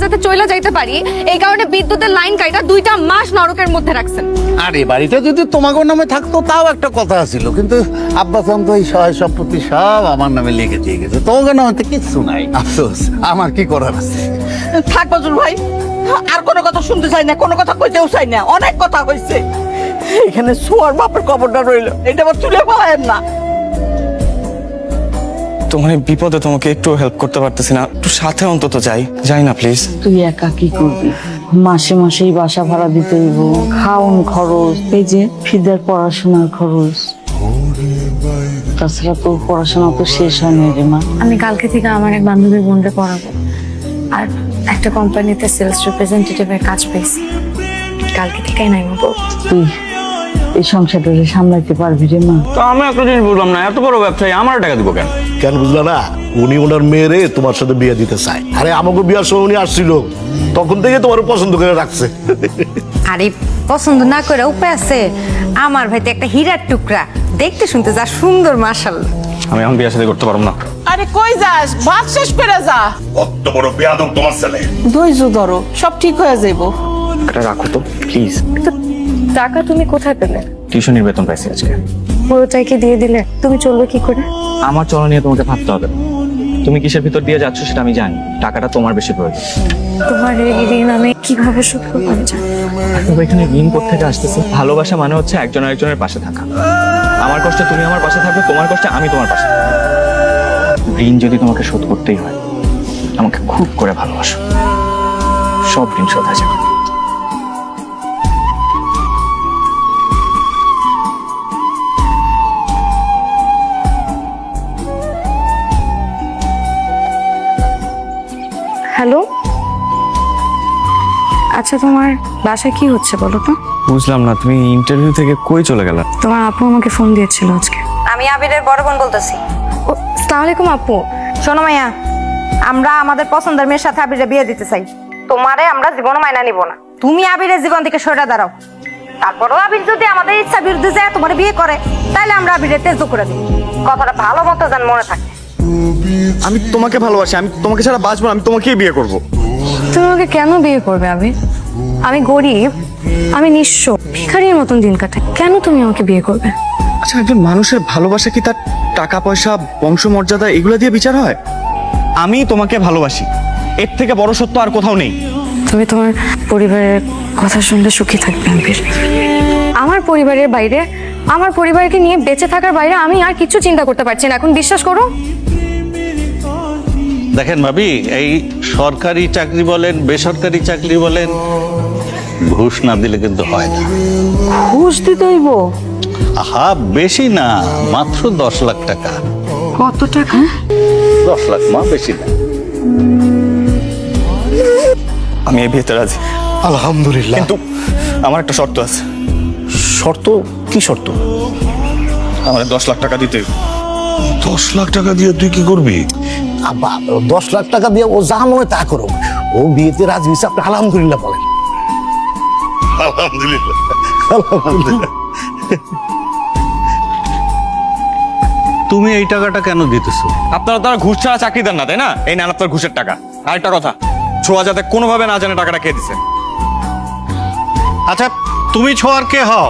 যাতে চলে যাইতে পারি এই কারণে বিদ্যুতের লাইন কাইটা 2টা মাস নরকের মধ্যে রাখছেন। আর এ বাড়িতে যদি তোমাকে নামে থাকতো তাও একটা কথা ছিল, কিন্তু আব্বা চান তো এই সহায় সম্পত্তি সব আমার নামে লিখে দিয়ে গেছে, তোমাকে নামে তো কিচ্ছু নাই। আফসোস, আমার কি করার আছে। থাক বজুল ভাই, আর কোনো কথা শুনতে চাই না, কোনো কথা কইতেও চাই না, অনেক কথা হয়েছে। এখানে সোয়ার বাপের কবরটা রইলো, এটা আবার তুলে পালায়েন না। তোমার এই বিপদে তোমাকে একটু হেল্প করতে পারতেছি না, একটু সাথে অন্তত যাই না প্লিজ। তুই একা কি করবি? মাসে মাসেই বাসা ভাড়া দিতে হইব, খাওন খরচ, এই যে ফিদের পড়াশোনার খরচ। তাছাড়া তোর পড়াশোনা তো শেষ হয়নি রে মা। আমি কালকে থেকে আমার এক বান্ধবীর বোনকে পড়াবো, আর একটা কোম্পানিতে সেলস রিপ্রেজেন্টেটিভের কাজ পেয়েছি। কালকে থেকেই নাই মতো। তুই এই সংসারটা সামলাইতে পারবি রে মা? তো আমি একটা জিনিস বুঝলাম না, এত বড় ব্যবসায়ী আমার টাকা দিব কেন? কেন বুঝলা না? উনি ওনার মেয়েরে তোমার সাথে বিয়ে দিতে চায়। আরে আমাকে বিয়ার সময় উনি আসছিল, তখন থেকে তোমার পছন্দ করে রাখছে। আরে পছন্দ না করে উপায় আছে? আমার ভাই তো একটা হীরার টুকরা, দেখতে শুনতে যা সুন্দর, মাশাআল্লাহ। আমি এখন বিয়ে সাথে করতে পারবো না। আরে কই যাস? ভাত শেষ করে যা। কত বড় বেয়াদব তোমার ছেলে। ধৈর্য ধরো, সব ঠিক হয়ে যাইব। এটা রাখো তো প্লিজ। টাকা তুমি কোথায় পেলে? টিউশনির বেতন পাইছি আজকে। পুরোটাকে দিয়ে দিলে তুমি চলবে কি করে? আমার চলা নিয়ে তোমাকে ভাবতে হবে না। তুমি কিসের ভিতর দিয়ে যাচ্ছ সেটা আমি জানি, টাকাটা তোমার বেশি প্রয়োজন। তোমার এই ঋণ আমি কিভাবে শোধ করবো আমি জানি। তবে এখানে ঋণ কোত্থেকে আসতেছে? ভালোবাসা মানে হচ্ছে একজন আরেকজনের পাশে থাকা। আমার কষ্টে তুমি আমার পাশে থাকবে, তোমার কষ্টে আমি তোমার পাশে থাকবো। ঋণ যদি তোমাকে শোধ করতেই হয়, আমাকে খুব করে ভালোবাসো, সব ঋণ শোধ হয়ে যাবে। হ্যালো, আচ্ছা তোমার বাসায় কি হচ্ছে বলো তো? বুঝলাম না, তুমি ইন্টারভিউ থেকে কই চলে গেলা? তোমার আপু আমাকে ফোন দিয়েছিল আজকে। আমি আবিরের বড় বোন বলতেছি। ও, আসসালামু আলাইকুম আপু। শোনো মাইয়া, আমরা আমাদের পছন্দের মেয়ের সাথে আবিরের বিয়ে দিতে চাই। তোমারে আমরা জীবন মাইনা নিব না। তুমি আবিরের জীবন থেকে সরে দাঁড়াও। তারপরও আবির যদি আমাদের ইচ্ছা বিরুদ্ধে যায় তোমার বিয়ে করে, তাহলে আমরা আবিরের তেজ করে দিই। কথাটা ভালো মতো যেন মনে থাকে। আমি তোমাকে ভালোবাসি, আমি তোমাকে ছাড়া বাঁচবো না, আমি তোমাকেই বিয়ে করব। তুমি আমাকে কেন বিয়ে করবে আবির? আমি গরিব, আমি নিঃস্ব, ভিখারির মতন দিন কাটাই, কেন তুমি আমাকে বিয়ে করবে? আচ্ছা, একজন মানুষের ভালোবাসা কি তার টাকা পয়সা, বংশমর্যাদা এগুলো দিয়ে বিচার হয়? আমি তোমাকে ভালোবাসি, এর থেকে বড় সত্য আর কোথাও নেই। তুমি তোমার পরিবারের কথা শুনলে সুখী থাকবে আবির। আমার পরিবারের বাইরে, আমার পরিবারকে নিয়ে বেঁচে থাকার বাইরে আমি আর কিছু চিন্তা করতে পারছি না এখন, বিশ্বাস করো। দেখেন ভাবি, এই সরকারি চাকরি বলেন বেসরকারি চাকরি বলেন, ঘুষ না দিলে কিন্তু হয় না। ঘুষ দিতে হইব? আহা, বেশি না, মাত্র 10 লাখ টাকা। কত টাকা? 10 লাখ মা, বেশি না। আমি এই বিয়েতে রাজি, আলহামদুলিল্লাহ। কিন্তু আমার একটা শর্ত আছে। শর্ত? কি শর্ত? আমার 10 লাখ টাকা দিতে। 10 লাখ টাকা দিয়ে তুই কি করবি? আব্বা, 10 লাখ টাকা দিয়ে ও যা মনে তা করো, ও বিয়েতে রাজি হয়েছে। আপনি আলহামদুলিল্লাহ বলেন। আলহামদুলিল্লাহ, আলহামদুলিল্লাহ। তুমি এই টাকাটা কেন দিতেছো? আপনারা তারা ঘুষ ছাড়া চাকরি দেন না, তাই না? এই নেন আপনার ঘুষের টাকা। আর একটা কথা, ছোঁয়া যাতে কোনোভাবে না জানে টাকাটা কে দিছে। আচ্ছা, তুমি ছোঁয়ার কে হও?